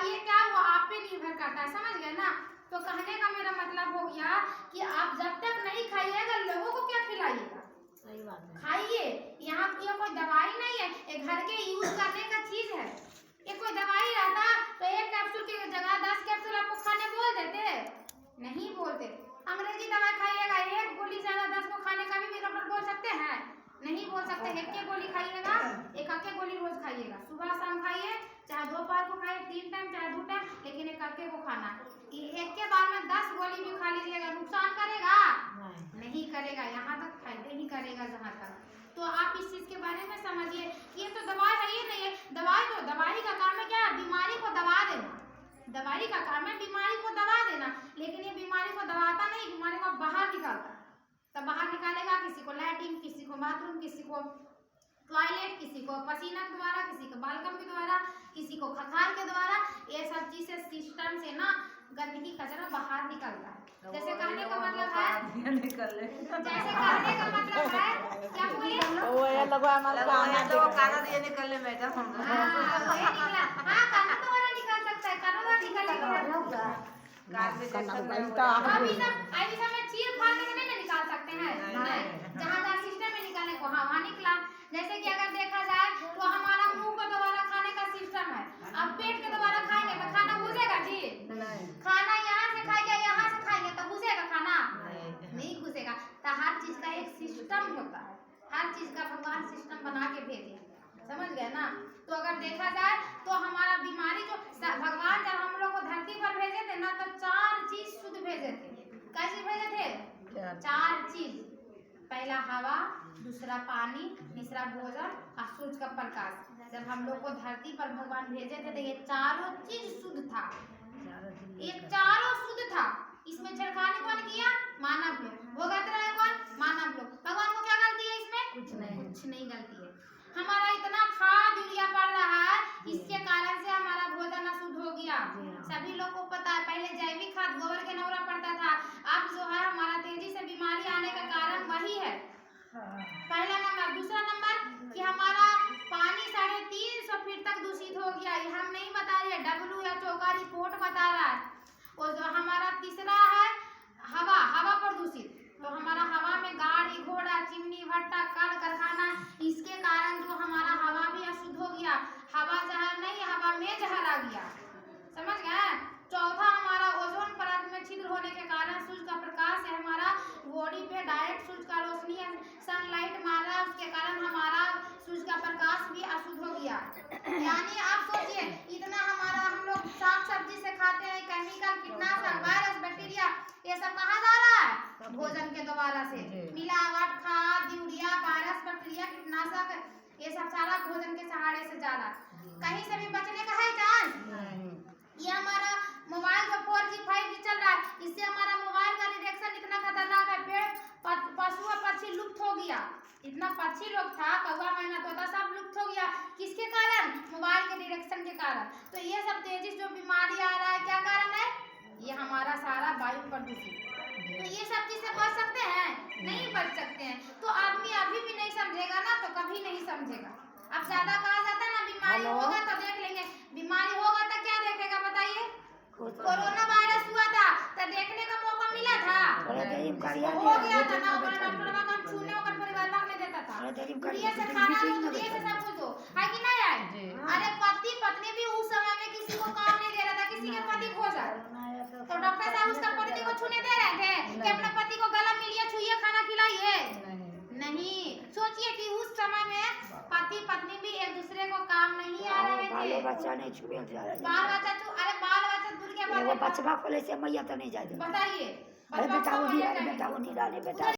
ये क्या वो आप पे निर्भर करता है, समझ गए ना। तो कहने का मेरा मतलब हो गया कि आप जब तक नहीं खाइएगा लोगों को क्या खिलाइएगा। सही बात है। खाइए, यहाँ ये कोई दवाई नहीं है, ये घर के यूज करने का चीज है। ये कोई दवाई रहता तो एक कैप्सूल की जगह 10 कैप्सूल आपको खाने बोल देते, नहीं बोलते। अंग्रेजी दवाई खाइएगा, एक गोली से ज्यादा 10 को खाने का भी डॉक्टर बोल सकते हैं, नहीं बोल सकते। एक गोली खाइएगा, एक गोली रोज खाइएगा, सुबह शाम खाइए, चाहे दोपहर को खाइए 3 टाइम चाहे 2 टाइम, लेकिन एक को खाना। एक के बार में 10 गोली भी खा लीजिएगा, नुकसान करेगा नहीं करेगा, यहाँ तक फायदे ही करेगा जहाँ तक। तो आप इस चीज के बारे में समझिए, ये तो दवाई है, ये नहीं है दवाई। तो दवाई का काम है क्या, बीमारी को दबा देना। दवाई का काम है बीमारी को दबा देना, लेकिन ये बीमारी को दबाता नहीं, बीमारी को बाहर निकालता है। तब बाहर निकालेगा, किसी को लैट्रिन, किसी को बाथरूम, किसी को टॉयलेट, किसी को पसीना के द्वारा, किसी को बालकम के द्वारा, किसी को खखार के द्वारा। ये सब चीज से सिस्टम से ना गंदगी कचरा बाहर निकलता है। जैसे कहने का मतलब है, जैसे कहने का मतलब है, क्या बोलिए वो ये लगा हमारा खाना तो कागज ये निकल ले मैडम। हाँ वही निकला, हाँ कागज तो वाला निकल सकता है, कागज निकलेगा। अब इस सब में चीर फाड़ के नहीं निकाल सकते हैं, नहीं। जहाँ सिस्टम में निकालने को हाँ वहाँ निकला। जैसे कि अगर देखा जाए तो हमारा मुंह को दोबारा खाने का सिस्टम है, अब पेट के दोबारा खाएंगे तो खाना घुसेगा जी, खाना यहाँ से खाएंगे यहाँ से खाएंगे तो घुसेगा खाना, नहीं घुसेगा। तो हर चीज का एक सिस्टम होता है, हर चीज का भगवान सिस्टम बना के भेजे, समझ गए ना। तो अगर देखा जाए तो हमारा बीमारी जो भगवान जब हम लोग को धरती पर भेजे थे ना, तो 4 चीज शुद्ध भेजे थे। कैसे भेजे थे? 4 चीज, पहला हवा, दूसरा पानी, तीसरा भोजन और सूरज का प्रकाश। जब हम लोग को धरती पर भगवान भेजे थे तो ये चारों चीज शुद्ध था, ये चारों शुद्ध था। इसमें छेड़खानी कौन किया? मानव लोग। भोगत रहे कौन? मानव लोग। भगवान को क्या गलती है इसमें? कुछ नहीं गलती है। हमारा इतना खाद यूरिया पड़ रहा है, इसके कारण से हमारा भोजन अशुद्ध हो गया। सभी लोग को पता है, पहले जैविक खाद गोबर के नौरा पड़ता था, अब जो है हमारा तेजी से बीमारी आने का कारण वही है, पहला नंबर। दूसरा नंबर कि हमारा पानी 350 फीट तक दूषित हो गया, ये हम नहीं बता रहे, WHO का रिपोर्ट बता रहा है। और जो हमारा तीसरा है हवा, हवा प्रदूषित। तो हमारा हवा में गाड़ी घोड़ा, चिमनी भट्टा, कल कारखाना, इसके कारण जो हमारा हवा भी अशुद्ध हो गया। हवा जहर नहीं, हवा में जहर आ गया, समझ गए। चौथा हमारा ओजोन परत में छिद्र होने के कारण सूरज का प्रकाश है हमारा बॉडी पे डायरेक्ट, सूरज का रोशनी सनलाइट मार रहा है, उसके कारण हमारा सूरज का प्रकाश भी अशुद्ध हो गया। यानी आप सोचिए, इतना हमारा हम लोग साग सब्जी से खाते हैं, केमिकल, कीटनाशक, वायरस, बैक्टीरिया, ये सब कहाँ जा रहा है? भोजन के द्वारा से मिलावट, खाद, यूरिया, वायरस, बैक्टीरिया, कीटनाशक, ये सब सारा भोजन के सहारे से जा रहा है। कहीं से भी बचने का है चांस? ये हमारा मोबाइल जो 4G 5G चल रहा है, इससे हमारा मोबाइल का रेडिएशन इतना खतरनाक है, पेड़ पशु और पक्षी लुप्त हो गया। इतना पक्षी लोग था, कौवा मैना तोता सब लुप्त हो गया, किसके कारण? मोबाइल के डायरेक्शन के कारण। तो ये सब तेजी से जो बीमारी आ रहा है, क्या कारण है? ये हमारा सारा वायु प्रदूषित। तो ये सब चीज से बच सकते हैं? नहीं बच सकते हैं। तो आदमी अभी भी नहीं समझेगा ना, तो कभी नहीं समझेगा। अब ज्यादा कहा जाता है ना, बीमारी होगा तो देख लेंगे, बीमारी होगा तो क्या देखेगा बताइए? कोरोना वायरस हुआ था तो देखने का मौका मिला था, हो गया था ना, डॉक्टर का छूने और परिवार भाग नहीं देता था। दुनिया से खाना दो, दुनिया से सब कुछ दो, है कि नहीं है? अरे पति पत्नी भी उस समय में किसी को काम नहीं दे रहा था, किसी के पति खो जाए तो डॉक्टर साहब उसका पति को छूने दे रहे थे कि अपने पति को गला मिलिए, छुइए, खाना खिलाइए? नहीं। सोचिए कि उस समय में पति पत्नी भी एक दूसरे को काम नहीं आ रहे थे, बाल बच्चा नहीं छुए, अरे बाल बच्चा दूर के बात, बचवा खोले से मैया तो नहीं जाए। बताइए अरे बेटा वो नहीं डाले बेटा।